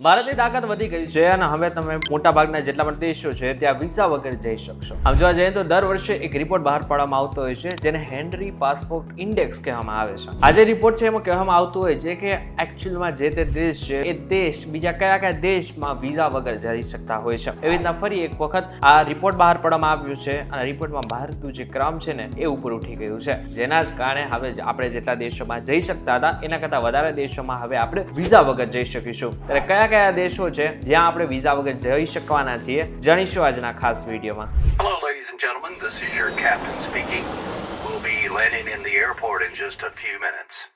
ભારતની તાકાત વધી ગઈ છે અને હવે તમે મોટાભાગના જેટલા પણ દેશો છે ત્યાં વિઝા વગર જઈ શકશો. આમ જોવા જઈએ તો દર વર્ષે એક રિપોર્ટ બહાર પાડવામાં આવતો હોય છે જેને હેનરી પાસપોર્ટ ઇન્ડેક્સ કહેવામાં આવે છે. આ જે રિપોર્ટ છે એમાં કહેવામાં આવતું હોય છે કે એકચ્યુઅલમાં જે તે દેશ છે એ દેશ બીજા કયા કયા દેશમાં વિઝા વગર જઈ શકતા હોય છે. એવી રીતના ફરી એક વખત આ રિપોર્ટ બહાર પાડવામાં આવ્યું છે અને રિપોર્ટમાં ભારતનું જે ક્રમ છે ને એ ઉપર ઉઠી ગયું છે, જેના જ કારણે હવે આપણે જેટલા દેશોમાં જઈ શકતા હતા એના કરતાં વધારે દેશોમાં હવે આપણે વિઝા વગર જઈ શકીશું. ત્યારે કયા દેશો છે જ્યાં આપણે વિઝા વગર જઈ શકવાના છીએ જાણીશું આજના ખાસ વિડીયોમાં. Hello, ladies and gentlemen. This is your captain speaking. We'll be landing in the airport in just a few minutes.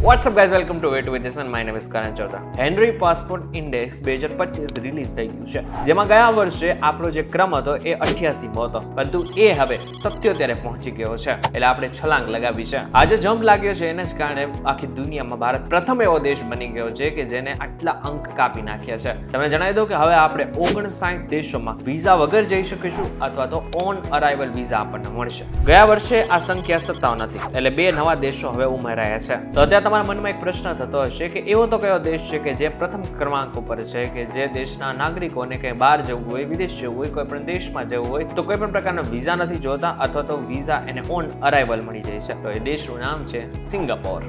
What's up guys, welcome to Way to With My name is Karan Chowdhury. Henry passport index 2025 release થઈ ગયું છે, જેમાં ગયા વર્ષે આપણો જે ક્રમ હતો એ 88મો હતો, પરંતુ એ હવે 77 પહોંચી ગયો છે. એટલે આપણે છલાંગ લગાવી છે. આજે જમ્પ લાગ્યો છે એને જ કારણે આખી દુનિયામાં ભારત પ્રથમ એવો દેશ બની ગયો છે કે જેને આટલા અંક કાપી નાખ્યા છે. તમને જણાવી દઉં કે હવે આપણે 59 દેશોમાં વિઝા વગર જઈ શકીશું અથવા તો ઓન અરાઇવલ વિઝા આપણને મળશે. ગયા વર્ષે આ સંખ્યા 57 હતી, એટલે 2 નવા દેશો હવે ઉમેરાયા છે. તો અત્યારે તમારા મનમાં એક પ્રશ્ન થતો હશે કે એવો તો કયો દેશ છે કે જે પ્રથમ ક્રમાંક ઉપર છે કે જે દેશના નાગરિકોને કંઈ બહાર જવું હોય, વિદેશ જવું હોય, કોઈ પણ દેશમાં જવું હોય તો કોઈ પણ પ્રકારનો વિઝા નથી જોતા અથવા તો વિઝા એને ઓન અરાઇવલ મળી જાય છે. તો એ દેશનું નામ છે સિંગાપોર.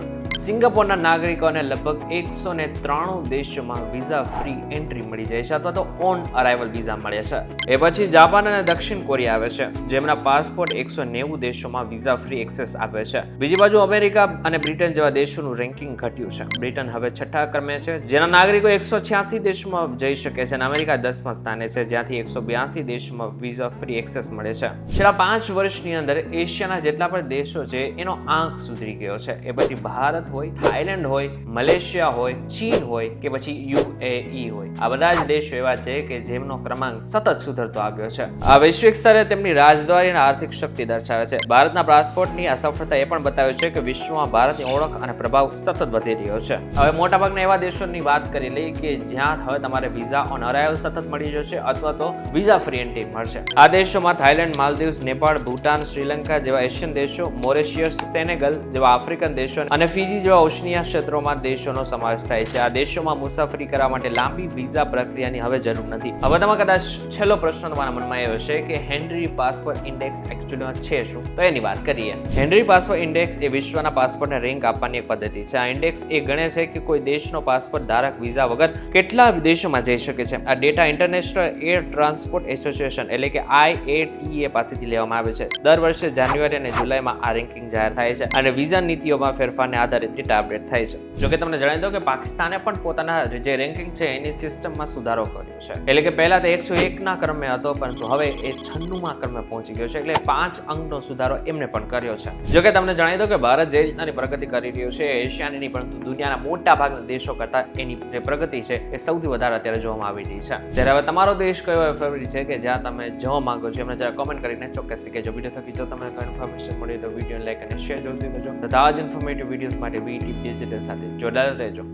સિંગાપોરના નાગરિકોને લગભગ 193 દેશોમાં વિઝા ફ્રી એન્ટ્રી મળી જાય છે અથવા તો ઓન અરાઇવલ વિઝા મળે છે. એ પછી જાપાન અને દક્ષિણ કોરિયા આવે છે, જેમના પાસપોર્ટ 190 દેશોમાં વિઝા ફ્રી એક્સેસ આપે છે. બીજી બાજુ અમેરિકા અને બ્રિટન જેવા દેશોનું રેન્કિંગ ઘટ્યું છે. બ્રિટન હવે 6થા ક્રમે છે, જેના નાગરિકો 186 દેશોમાં જઈ શકે છે અને અમેરિકા 10મા સ્થાને છે, જ્યાંથી 182 દેશોમાં વિઝા ફ્રી એક્સેસ મળે છે. છેલ્લા 5 વર્ષની અંદર એશિયાના જેટલા પણ દેશો છે એનો આંક સુધરી ગયો છે. એ પછી ભારત હોય, થાઈલેન્ડ હોય, મલેશિયા હોય, ચીન હોય કે પછી UAE હોય, આ બધા જ દેશો એવા છે કે જેમનો ક્રમાંક સતત સુધરતો આવ્યો છે. આ વૈશ્વિક સ્તરે તેમની રાજદ્વારી અને આર્થિક શક્તિ દર્શાવે છે. ભારતના પાસપોર્ટની આ સફળતા એ પણ બતાવે છે કે વિશ્વમાં ભારતની ઓળખ અને પ્રભાવ સતત વધી રહ્યો છે. હવે મોટાભાગના એવા દેશોની વાત કરી લઈએ કે જ્યાં હવે તમારે વિઝા ઓન અરાઇવલ સતત મળી જશે અથવા તો વિઝા ફ્રી એન્ટ્રી મળશે. આ દેશોમાં થાઈલેન્ડ, માલદીવ્સ, નેપાળ, ભૂટાન, શ્રીલંકા જેવા એશિયન દેશો, મોરેશિયસ, સેનેગલ જેવા આફ્રિકન દેશો અને ફીજી જેવા ઓશનિયા ક્ષેત્રોમાં દેશોનો સમાવેશ થાય છે. આ દેશોમાં મુસાફરી કરવા માટે લાંબી વિઝા પ્રક્રિયાની હવે જરૂર નથી. હવે તમે કદાચ છેલ્લો પ્રશ્ન તમારા મનમાં એ હશે કે હેનરી પાસપોર્ટ ઇન્ડેક્સ એકચ્યુઅલીમાં છે શું? તો એની વાત કરીએ. હેનરી પાસપોર્ટ ઇન્ડેક્સ એ વિશ્વના પાસપોર્ટને રેન્ક આપવાની એક પદ્ધતિ છે. આ ઇન્ડેક્સ એ ગણે છે કે કોઈ દેશનો પાસપોર્ટ ધારક વિઝા વગર કેટલા દેશોમાં જઈ શકે છે. આ data international air transport association એટલે કે IATA પાસેથી લેવામાં આવે છે. દર વર્ષે જાન્યુઆરી અને જુલાઈમાં આ રેન્કિંગ જાહેર થાય છે અને વિઝા નીતિઓમાં ફેરફારને આધારે ડેટા અપડેટ થાય છે. જો કે તમને જણાવી દઉં કે પાકિસ્તાને પણ પોતાના જે રેન્કિંગ છે એની સિસ્ટમમાં સુધારો કર્યો છે. એટલે કે પહેલા તો 101ના ક્રમે હતો, પરંતુ હવે એ 96મા ક્રમે પહોંચી ગયો છે. એટલે 5 અંકનો સુધારો એમને પણ કર્યો છે. જો કે તમને જણાવી દઉં કે ભારત જે રીતનાની પ્રગતિ કરી રહ્યું છે એશિયાની નહીં પરંતુ દુનિયાના મોટા ભાગના દેશો કરતા એની જે પ્રગતિ છે એ સૌથી વધારે અત્યારે જોવામાં આવી રહી છે. ત્યારે હવે તમારો દેશ કયો ફેવરિટ છે કે જ્યાં તમે જવા માંગો છો એમને જરા કોમેન્ટ કરીને ચોક્કસથી કહેજો. વિડીયો થકી જો તમને કોઈ ઇન્ફોર્મેશન મળી તો વિડીયો લાઈક અને શેર જરૂરથી કરજો. તથા આ જ ઇન્ફોર્મેટિવ વિડીયોઝ માટે VT ડિજિટલ સાથે જોડાયેલા રહેજો.